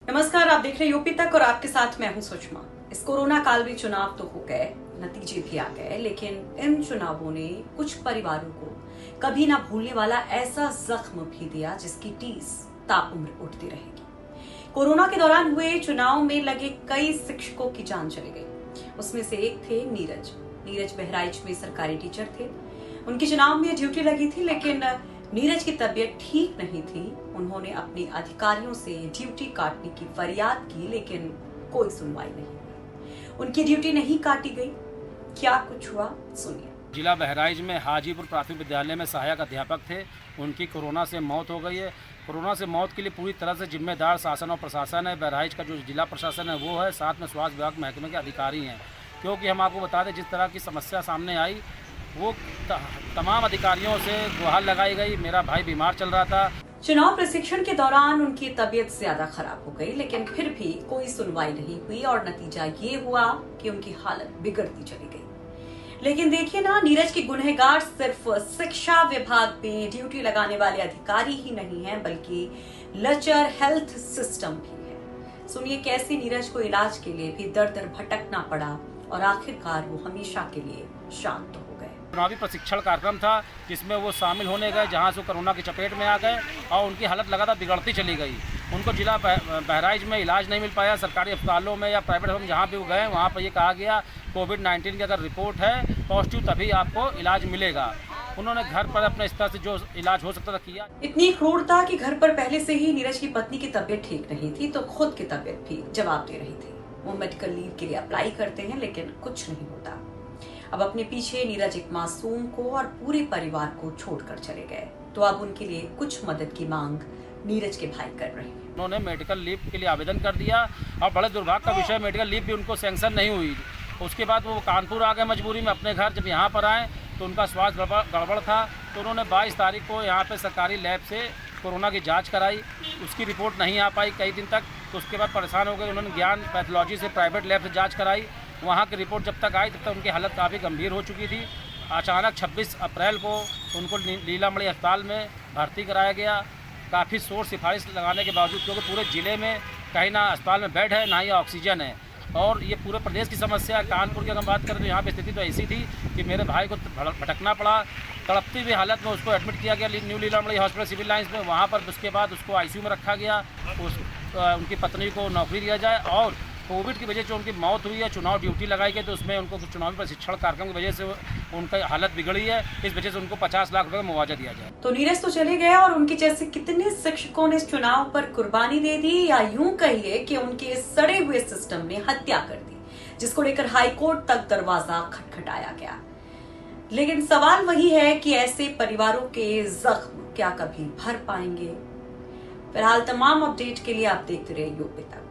नमस्कार, आप देख रहे हैं यूपी तक और आपके साथ मैं हूं सुषमा। इस कोरोना काल में चुनाव तो हो गए, नतीजे भी आ गए, लेकिन इन चुनावों ने कुछ परिवारों को कभी ना भूलने वाला ऐसा जख्म भी दिया जिसकी टीस ताउम्र उठती रहेगी। कोरोना के दौरान हुए चुनाव में लगे कई शिक्षकों की जान चली गई। उसमें से एक थे नीरज बहराइच में सरकारी टीचर थे। उनकी चुनाव में ड्यूटी लगी थी, लेकिन नीरज की तबीयत ठीक नहीं थी। उन्होंने अपने अधिकारियों से ड्यूटी काटने की फरियाद की, लेकिन कोई सुनवाई नहीं हुई। उनकी ड्यूटी नहीं काटी गई। क्या कुछ हुआ, सुनिए। जिला बहराइच में हाजीपुर प्राथमिक विद्यालय में सहायक अध्यापक थे। उनकी कोरोना से मौत हो गई है। कोरोना से मौत के लिए पूरी तरह से जिम्मेदार शासन और प्रशासन है। बहराइच का जो जिला प्रशासन है वो है, साथ में स्वास्थ्य विभाग महकमे के अधिकारी हैं। क्योंकि हम आपको बता दें, जिस तरह की समस्या सामने आई वो तमाम अधिकारियों से गुहार लगाई गई। मेरा भाई बीमार चल रहा था। चुनाव प्रशिक्षण के दौरान उनकी तबीयत ज्यादा खराब हो गई, लेकिन फिर भी कोई सुनवाई नहीं हुई और नतीजा ये हुआ कि उनकी हालत बिगड़ती चली गई। लेकिन देखिए ना, नीरज की गुनहगार सिर्फ शिक्षा विभाग में ड्यूटी लगाने वाले अधिकारी ही नहीं है, बल्कि लचर हेल्थ सिस्टम भी है। सुनिए कैसे नीरज को इलाज के लिए भी दर दर भटकना पड़ा और आखिरकार वो हमेशा के लिए शांत हो गए। चुनावी प्रशिक्षण कार्यक्रम था जिसमें वो शामिल होने गए, जहां से कोरोना की चपेट में आ गए और उनकी हालत लगातार बिगड़ती चली गई। उनको जिला बहराइच में इलाज नहीं मिल पाया। सरकारी अस्पतालों में या प्राइवेट में जहां भी वो गए वहां पर ये कहा गया कोविड-19 की अगर रिपोर्ट है पॉजिटिव तभी आपको इलाज मिलेगा। उन्होंने घर पर अपने स्तर से जो इलाज हो सकता था किया। इतनी क्रूरता कि घर पर पहले से ही नीरज की पत्नी की तबीयत ठीक नहीं थी, तो खुद की तबीयत भी जवाब दे रही थी। वो मेडिकल लीव के लिए अप्लाई करते हैं, लेकिन कुछ नहीं होता। अब अपने पीछे नीरज एक मासूम को और पूरे परिवार को छोड़कर चले गए, तो अब उनके लिए कुछ मदद की मांग नीरज के भाई कर रहे हैं। उन्होंने मेडिकल लीव के लिए आवेदन कर दिया और बड़े दुर्भाग्य का विषय, मेडिकल लीव भी उनको सैंक्शन नहीं हुई। उसके बाद वो कानपुर आ गए मजबूरी में अपने घर। जब यहाँ पर आए तो उनका स्वास्थ्य गड़बड़ था, तो उन्होंने 22 तारीख को यहाँ पे सरकारी लैब से कोरोना की जांच कराई। उसकी रिपोर्ट नहीं आ पाई कई दिन तक, तो उसके बाद परेशान हो गए। उन्होंने ज्ञान पैथोलॉजी से प्राइवेट लैब से जांच कराई। वहाँ की रिपोर्ट जब तक आई तब तक उनकी हालत काफ़ी गंभीर हो चुकी थी। अचानक 26 अप्रैल को उनको लीलामणि अस्पताल में भर्ती कराया गया। काफ़ी शोर सिफारिश लगाने के बावजूद, क्योंकि पूरे ज़िले में कहीं ना अस्पताल में बेड है ना ही ऑक्सीजन है, और ये पूरे प्रदेश की समस्या है। कानपुर की अगर बात करें तो यहाँ पर स्थिति तो ऐसी थी कि मेरे भाई को भटकना पड़ा। तड़पती हुई हालत में उसको एडमिट किया गया new Leelamani hospital Civil Lines में। वहाँ पर उसके बाद उसको आईसीयू में रखा गया। उनकी पत्नी को नौकरी दिया जाए, और कोविड की वजह से उनकी मौत हुई है। चुनाव ड्यूटी लगाई गई तो उसमें उनको चुनावी प्रशिक्षण कार्यक्रम की वजह से उनकी हालत बिगड़ी है। इस वजह से उनको 50 लाख रुपए का मुआवजा दिया जाए। तो नीरज तो चले गए, और उनके जैसे कितने शिक्षकों ने इस चुनाव पर कुर्बानी दे दी, या यूं कहिए कि उनके इस सड़े हुए सिस्टम ने हत्या कर दी, जिसको लेकर हाईकोर्ट तक दरवाजा खटखटाया गया। लेकिन सवाल वही है कि ऐसे परिवारों के जख्म क्या कभी भर पाएंगे? फिलहाल तमाम अपडेट के लिए आप देखते रहिए यूपी तक।